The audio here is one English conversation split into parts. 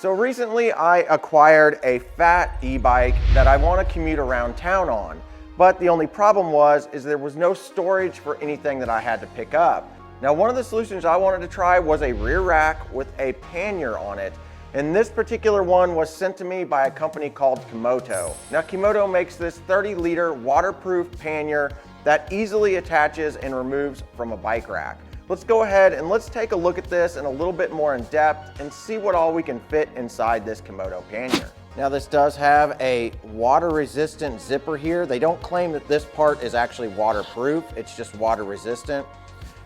So recently I acquired a fat e-bike that I want to commute around town on, but the only problem is there was no storage for anything that I had to pick up. Now, one of the solutions I wanted to try was a rear rack with a pannier on it, and this particular one was sent to me by a company called Kemimoto. Now, Kemimoto makes this 30-liter waterproof pannier that easily attaches and removes from a bike rack. Let's go ahead and let's take a look at this in a little bit more in depth and see what all we can fit inside this Kemimoto pannier. Now, this does have a water resistant zipper here. They don't claim that this part is actually waterproof, it's just water resistant.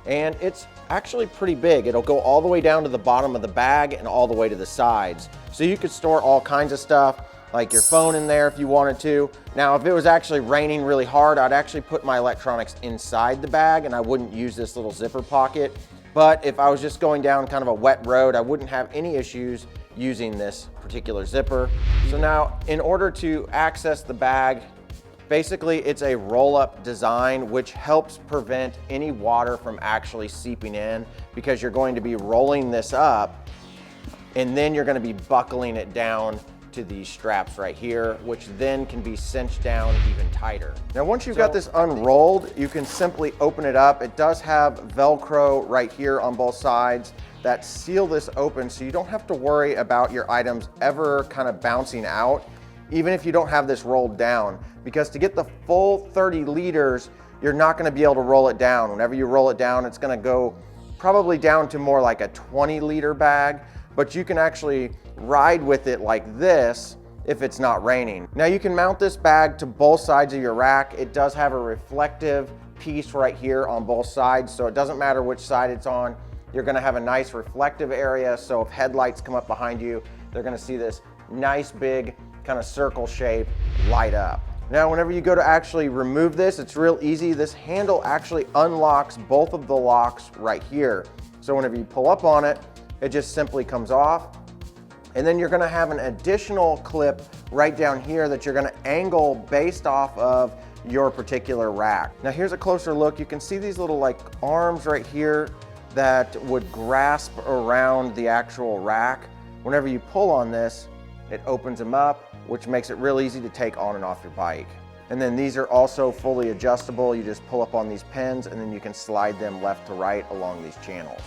And it's actually pretty big. It'll go all the way down to the bottom of the bag and all the way to the sides. So you could store all kinds of stuff, like your phone in there if you wanted to. Now, if it was actually raining really hard, I'd actually put my electronics inside the bag and I wouldn't use this little zipper pocket. But if I was just going down kind of a wet road, I wouldn't have any issues using this particular zipper. So now, in order to access the bag, basically it's a roll-up design which helps prevent any water from actually seeping in, because you're going to be rolling this up and then you're going to be buckling it down to these straps right here, which then can be cinched down even tighter. Now, once you've got this unrolled, you can simply open it up. It does have Velcro right here on both sides that seal this open, so you don't have to worry about your items ever kind of bouncing out, even if you don't have this rolled down, because to get the full 30 liters, you're not going to be able to roll it down. Whenever you roll it down, it's going to go probably down to more like a 20-liter bag, but you can actually ride with it like this if it's not raining. Now, you can mount this bag to both sides of your rack. It does have a reflective piece right here on both sides, so it doesn't matter which side it's on. You're going to have a nice reflective area, so if headlights come up behind you, they're going to see this nice big kind of circle shape light up. Now, whenever you go to actually remove this, it's real easy. This handle actually unlocks both of the locks right here. So whenever you pull up on it, it just simply comes off. And then you're going to have an additional clip right down here that you're going to angle based off of your particular rack. Now, here's a closer look. You can see these little like arms right here that would grasp around the actual rack. Whenever you pull on this, it opens them up, which makes it real easy to take on and off your bike. And then these are also fully adjustable. You just pull up on these pins and then you can slide them left to right along these channels.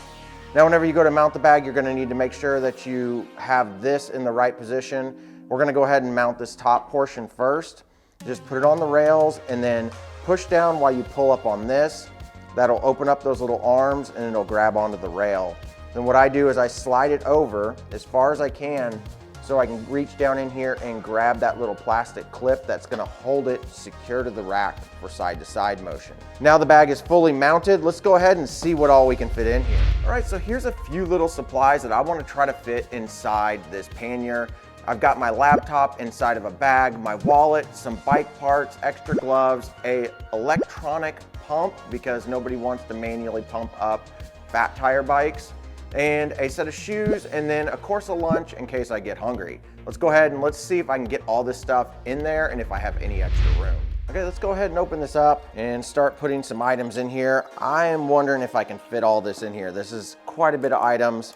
Now, whenever you go to mount the bag, you're going to need to make sure that you have this in the right position. We're going to go ahead and mount this top portion first. Just put it on the rails and then push down while you pull up on this. That'll open up those little arms and it'll grab onto the rail. Then what I do is I slide it over as far as I can so I can reach down in here and grab that little plastic clip that's going to hold it secure to the rack for side-to-side motion. Now the bag is fully mounted. Let's go ahead and see what all we can fit in here. All right, so here's a few little supplies that I want to try to fit inside this pannier. I've got my laptop inside of a bag, my wallet, some bike parts, extra gloves, a electronic pump because nobody wants to manually pump up fat tire bikes, and a set of shoes, and then of course a lunch in case I get hungry. Let's go ahead and let's see if I can get all this stuff in there and if I have any extra room. Okay, let's go ahead and open this up and start putting some items in here. I am wondering if I can fit all this in here. This is quite a bit of items,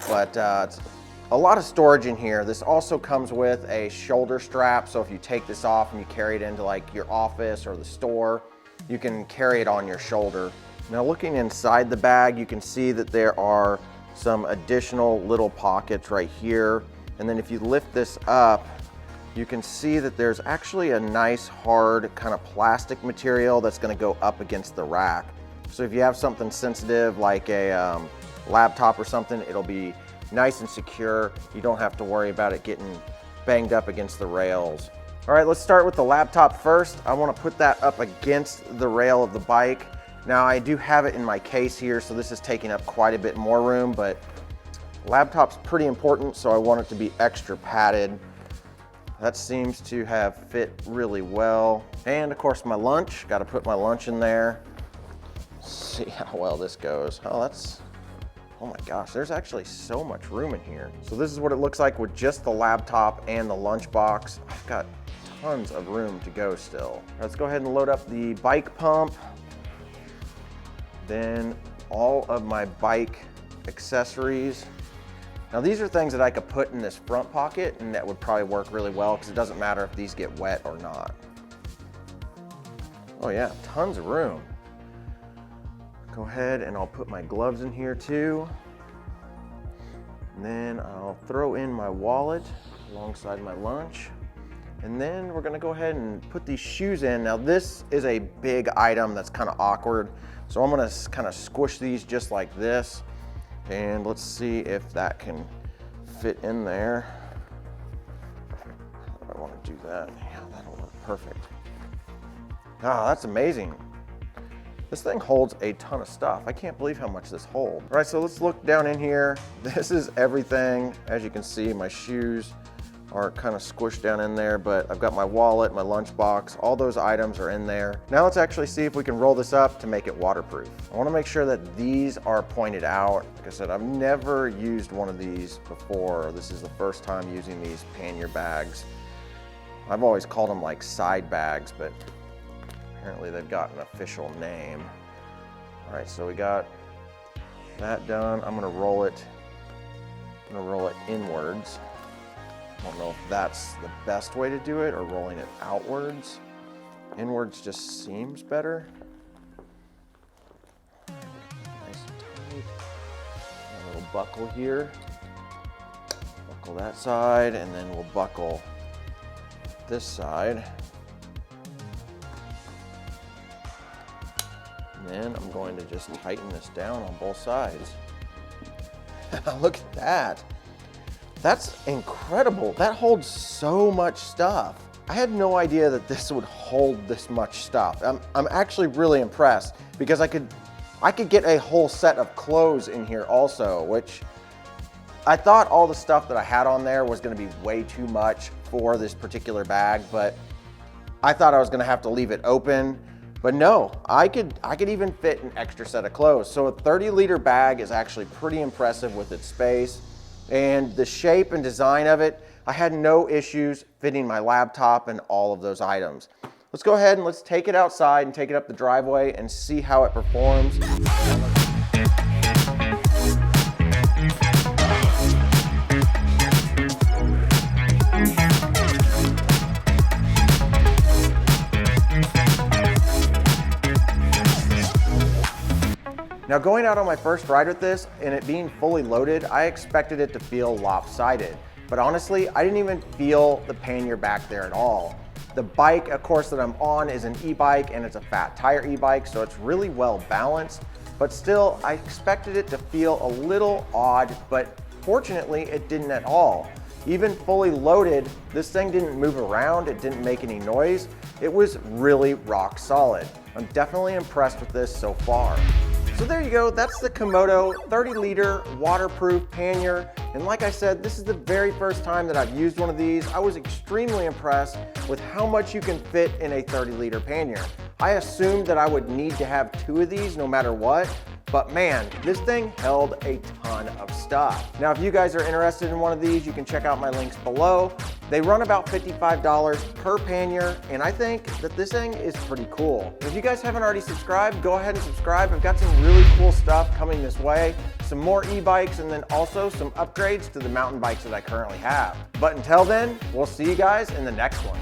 but it's a lot of storage in here. This also comes with a shoulder strap, so if you take this off and you carry it into like your office or the store, you can carry it on your shoulder. Now, looking inside the bag, you can see that there are some additional little pockets right here. And then if you lift this up, you can see that there's actually a nice hard kind of plastic material that's going to go up against the rack. So if you have something sensitive like a laptop or something, it'll be nice and secure. You don't have to worry about it getting banged up against the rails. All right, let's start with the laptop first. I want to put that up against the rail of the bike. Now, I do have it in my case here, so this is taking up quite a bit more room, but laptop's pretty important, so I want it to be extra padded. That seems to have fit really well. And of course, my lunch, got to put my lunch in there. Let's see how well this goes. Oh my gosh, there's actually so much room in here. So this is what it looks like with just the laptop and the lunch box. I've got tons of room to go still. Let's go ahead and load up the bike pump. Then all of my bike accessories. Now these are things that I could put in this front pocket and that would probably work really well because it doesn't matter if these get wet or not. Oh yeah, tons of room. Go ahead and I'll put my gloves in here too. And then I'll throw in my wallet alongside my lunch. And then we're gonna go ahead and put these shoes in. Now this is a big item that's kind of awkward. So I'm gonna kind of squish these just like this. And let's see if that can fit in there. How do I wanna do that? Yeah, that'll look perfect. Ah, that's amazing. This thing holds a ton of stuff. I can't believe how much this holds. All right, so let's look down in here. This is everything. As you can see, my shoes are kind of squished down in there, but I've got my wallet, my lunchbox, all those items are in there. Now let's actually see if we can roll this up to make it waterproof. I wanna make sure that these are pointed out. Like I said, I've never used one of these before. This is the first time using these pannier bags. I've always called them like side bags, but apparently they've got an official name. All right, so we got that done. I'm gonna roll it inwards. I don't know if that's the best way to do it or rolling it outwards. Inwards just seems better. Nice and tight. A little buckle here. Buckle that side, and then we'll buckle this side. And then I'm going to just tighten this down on both sides. Look at that. That's incredible. That holds so much stuff. I had no idea that this would hold this much stuff. I'm actually really impressed because I could get a whole set of clothes in here also, which I thought all the stuff that I had on there was gonna be way too much for this particular bag, but I thought I was gonna have to leave it open. But no, I could even fit an extra set of clothes. So a 30-liter bag is actually pretty impressive with its space. And the shape and design of it, I had no issues fitting my laptop and all of those items. Let's go ahead and let's take it outside and take it up the driveway and see how it performs. Now going out on my first ride with this and it being fully loaded, I expected it to feel lopsided. But honestly, I didn't even feel the pannier back there at all. The bike, of course, that I'm on is an e-bike and it's a fat tire e-bike, so it's really well balanced. But still, I expected it to feel a little odd, but fortunately it didn't at all. Even fully loaded, this thing didn't move around, it didn't make any noise. It was really rock solid. I'm definitely impressed with this so far. So there you go, that's the Kemimoto 30-liter waterproof pannier. And like I said, this is the very first time that I've used one of these. I was extremely impressed with how much you can fit in a 30-liter pannier. I assumed that I would need to have 2 of these no matter what, but man, this thing held a ton of stuff. Now, if you guys are interested in one of these, you can check out my links below. They run about $55 per pannier, and I think that this thing is pretty cool. If you guys haven't already subscribed, go ahead and subscribe. I've got some really cool stuff coming this way, some more e-bikes, and then also some upgrades to the mountain bikes that I currently have. But until then, we'll see you guys in the next one.